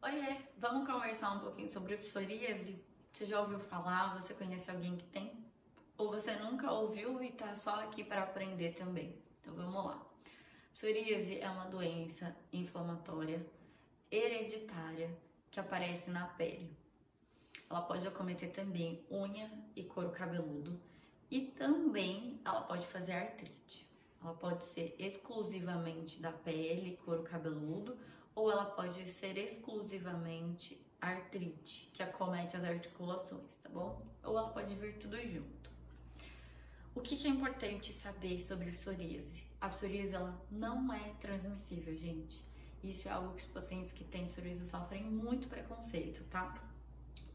Oiê, vamos conversar um pouquinho sobre psoríase? Você já ouviu falar? Você conhece alguém que tem? Ou você nunca ouviu e tá só aqui para aprender também? Então vamos lá. Psoríase é uma doença inflamatória hereditária que aparece na pele. Ela pode acometer também unha e couro cabeludo e também ela pode fazer artrite. Ela pode ser exclusivamente da pele, couro cabeludo, ou ela pode ser exclusivamente artrite, que acomete as articulações, tá bom? Ou ela pode vir tudo junto. O que é importante saber sobre a psoríase? A psoríase, ela não é transmissível, gente. Isso é algo que os pacientes que têm psoríase sofrem muito preconceito, tá?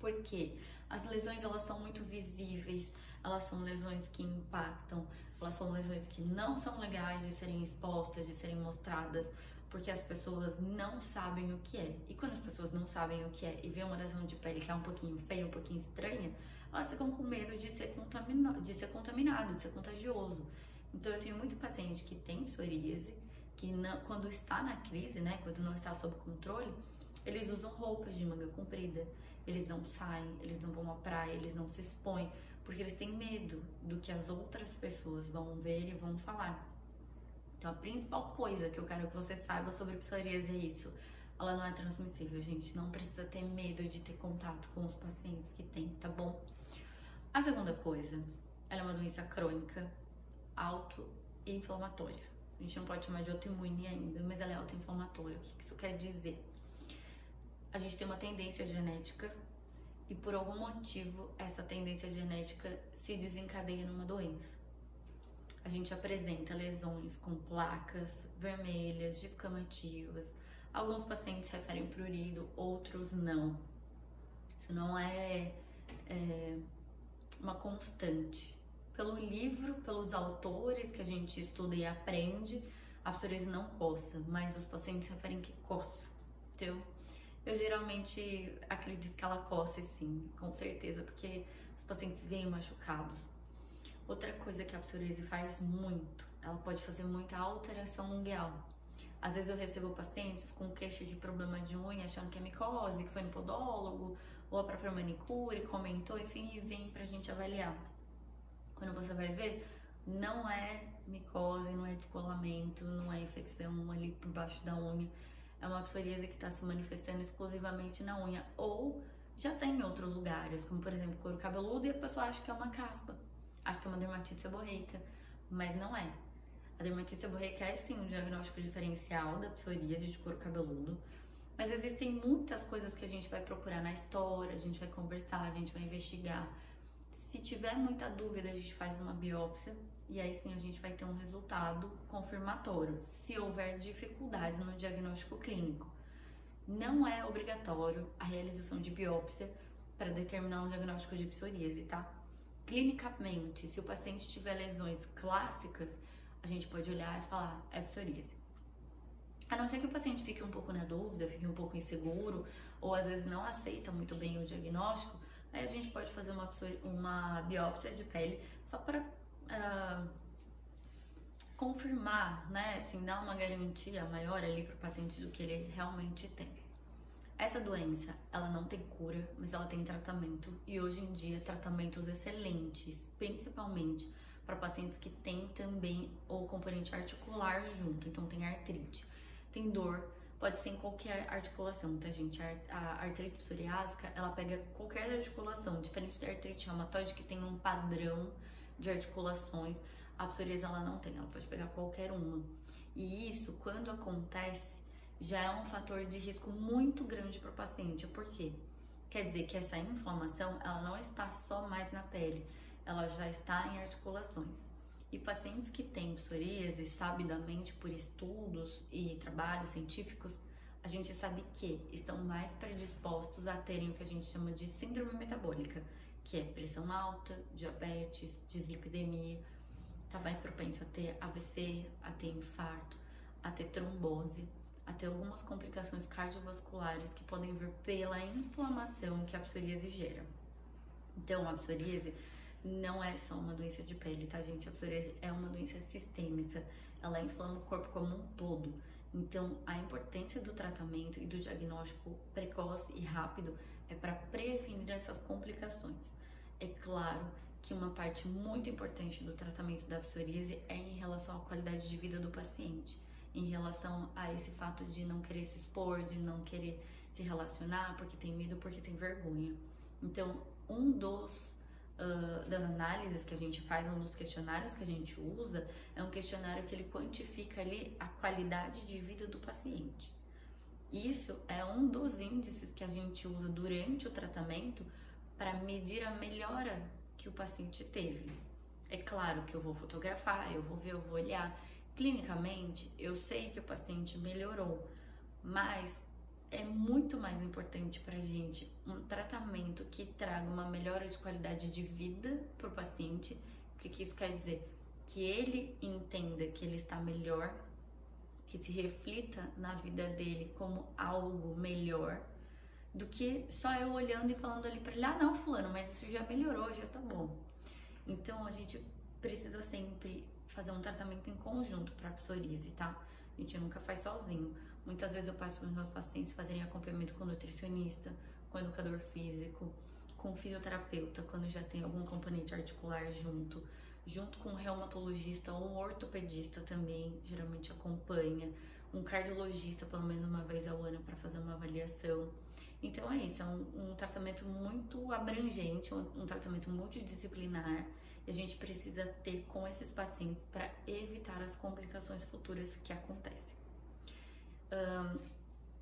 Porque as lesões, elas são muito visíveis, elas são lesões que impactam, elas são lesões que não são legais de serem expostas, de serem mostradas, porque as pessoas não sabem o que é. E quando as pessoas não sabem o que é e vê uma lesão de pele que é um pouquinho feia, um pouquinho estranha, elas ficam com medo de ser contaminado, de ser contagioso. Então eu tenho muito paciente que tem psoríase, que não, quando está na crise, né, quando não está sob controle, eles usam roupas de manga comprida, eles não saem, eles não vão à praia, eles não se expõem, porque eles têm medo do que as outras pessoas vão ver e vão falar. Então a principal coisa que eu quero que você saiba sobre psoríase é isso. Ela não é transmissível, gente. Não precisa ter medo de ter contato com os pacientes que têm, tá bom? A segunda coisa, ela é uma doença crônica, autoinflamatória. A gente não pode chamar de autoimune ainda, mas ela é autoinflamatória. O que isso quer dizer? A gente tem uma tendência genética e por algum motivo essa tendência genética se desencadeia numa doença. A gente apresenta lesões com placas vermelhas, descamativas. Alguns pacientes referem prurido, outros não. Isso não é uma constante. Pelo livro, pelos autores que a gente estuda e aprende, a psoríase não coça, mas os pacientes referem que coça. Então, eu geralmente acredito que ela coce sim, com certeza, porque os pacientes vêm machucados. Outra coisa que a psoríase faz muito, ela pode fazer muita alteração ungueal. Às vezes eu recebo pacientes com queixa de problema de unha, achando que é micose, que foi no podólogo, ou a própria manicure, comentou, enfim, e vem pra gente avaliar. Quando você vai ver, não é micose, não é descolamento, não é infecção ali por baixo da unha. É uma psoríase que está se manifestando exclusivamente na unha, ou já tem em outros lugares, como por exemplo couro cabeludo, e a pessoa acha que é uma caspa, acha que é uma dermatite seborreica, mas não é. A dermatite seborreica é sim um diagnóstico diferencial da psoríase de couro cabeludo, mas existem muitas coisas que a gente vai procurar na história, a gente vai conversar, a gente vai investigar. Se tiver muita dúvida, a gente faz uma biópsia e aí sim a gente vai ter um resultado confirmatório, se houver dificuldades no diagnóstico clínico. Não é obrigatório a realização de biópsia para determinar um diagnóstico de psoríase, tá? Clinicamente, se o paciente tiver lesões clássicas, a gente pode olhar e falar, é psoríase. A não ser que o paciente fique um pouco na dúvida, fique um pouco inseguro, ou às vezes não aceita muito bem o diagnóstico, aí a gente pode fazer uma biópsia de pele só para confirmar, né, assim, dar uma garantia maior ali para o paciente do que ele realmente tem. Essa doença, ela não tem cura, mas ela tem tratamento e hoje em dia tratamentos excelentes, principalmente para pacientes que têm também o componente articular junto, então tem artrite, tem dor, pode ser em qualquer articulação, tá gente? A artrite psoriásica, ela pega qualquer articulação, diferente da artrite reumatoide que tem um padrão de articulações, a psoríase ela não tem, ela pode pegar qualquer uma. E isso, quando acontece, já é um fator de risco muito grande para o paciente. Por quê? Quer dizer que essa inflamação, ela não está só mais na pele, ela já está em articulações. E pacientes que têm psoríase, sabidamente por estudos e trabalhos científicos, a gente sabe que estão mais predispostos a terem o que a gente chama de síndrome metabólica, que é pressão alta, diabetes, dislipidemia, está mais propenso a ter AVC, a ter infarto, a ter trombose, a ter algumas complicações cardiovasculares que podem vir pela inflamação que a psoríase gera. Então, a psoríase não é só uma doença de pele, tá, gente? A psoríase é uma doença sistêmica, ela inflama o corpo como um todo. Então, a importância do tratamento e do diagnóstico precoce e rápido é para prevenir essas complicações. É claro que uma parte muito importante do tratamento da psoríase é em relação à qualidade de vida do paciente, em relação a esse fato de não querer se expor, de não querer se relacionar porque tem medo, porque tem vergonha. Então, das análises que a gente faz, um dos questionários que a gente usa, é um questionário que ele quantifica ali a qualidade de vida do paciente. Isso é um dos índices que a gente usa durante o tratamento para medir a melhora que o paciente teve. É claro que eu vou fotografar, eu vou ver, eu vou olhar. Clinicamente, eu sei que o paciente melhorou, mas é muito mais importante para a gente um tratamento que traga uma melhora de qualidade de vida para o paciente. O que isso quer dizer? Que ele entenda que ele está melhor, que se reflita na vida dele como algo melhor, do que só eu olhando e falando ali para ele, ah não, fulano, mas isso já melhorou, já tá bom. Então a gente precisa sempre fazer um tratamento em conjunto para psoríase, tá? A gente nunca faz sozinho. Muitas vezes eu passo para os meus pacientes fazerem acompanhamento com nutricionista, com educador físico, com fisioterapeuta, quando já tem algum componente articular junto com um reumatologista ou um ortopedista também, geralmente acompanha, um cardiologista pelo menos uma vez ao ano para fazer uma avaliação. Então é isso, é um tratamento muito abrangente, um tratamento multidisciplinar, e a gente precisa ter com esses pacientes para evitar as complicações futuras que acontecem.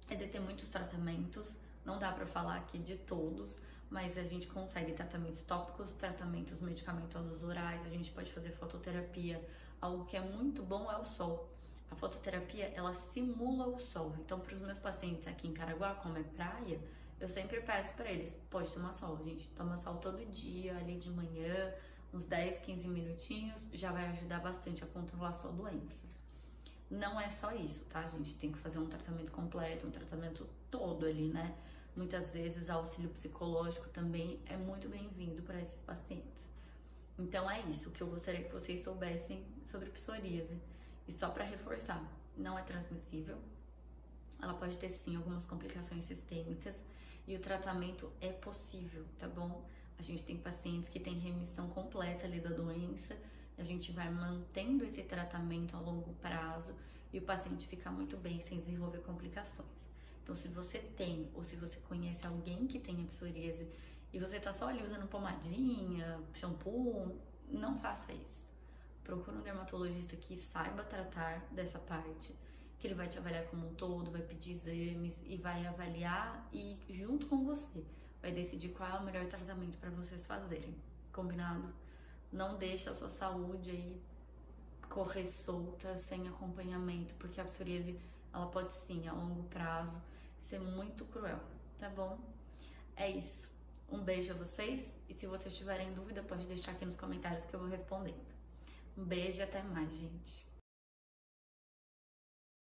Existem muitos tratamentos, não dá para falar aqui de todos, mas a gente consegue tratamentos tópicos, tratamentos medicamentosos orais, a gente pode fazer fototerapia. Algo que é muito bom é o sol. A fototerapia, ela simula o sol. Então, para os meus pacientes aqui em Caraguá, como é praia, eu sempre peço para eles, pode tomar sol, gente. Toma sol todo dia, ali de manhã, uns 10, 15 minutinhos, já vai ajudar bastante a controlar a sua doença. Não é só isso, tá, gente? Tem que fazer um tratamento completo, um tratamento todo ali, né? Muitas vezes auxílio psicológico também é muito bem-vindo para esses pacientes. Então é isso, o que eu gostaria que vocês soubessem sobre psoríase. E só para reforçar, não é transmissível, ela pode ter sim algumas complicações sistêmicas e o tratamento é possível, tá bom? A gente tem pacientes que têm remissão completa ali da doença, a gente vai mantendo esse tratamento a longo prazo e o paciente fica muito bem sem desenvolver complicações. Então, se você tem ou se você conhece alguém que tenha psoríase e você tá só ali usando pomadinha, shampoo, não faça isso. Procura um dermatologista que saiba tratar dessa parte, que ele vai te avaliar como um todo, vai pedir exames e vai avaliar e junto com você vai decidir qual é o melhor tratamento para vocês fazerem. Combinado? Não deixa a sua saúde aí correr solta, sem acompanhamento, porque a psoríase, ela pode sim, a longo prazo, ser muito cruel, tá bom? É isso. Um beijo a vocês e se vocês tiverem dúvida, pode deixar aqui nos comentários que eu vou respondendo. Um beijo e até mais, gente.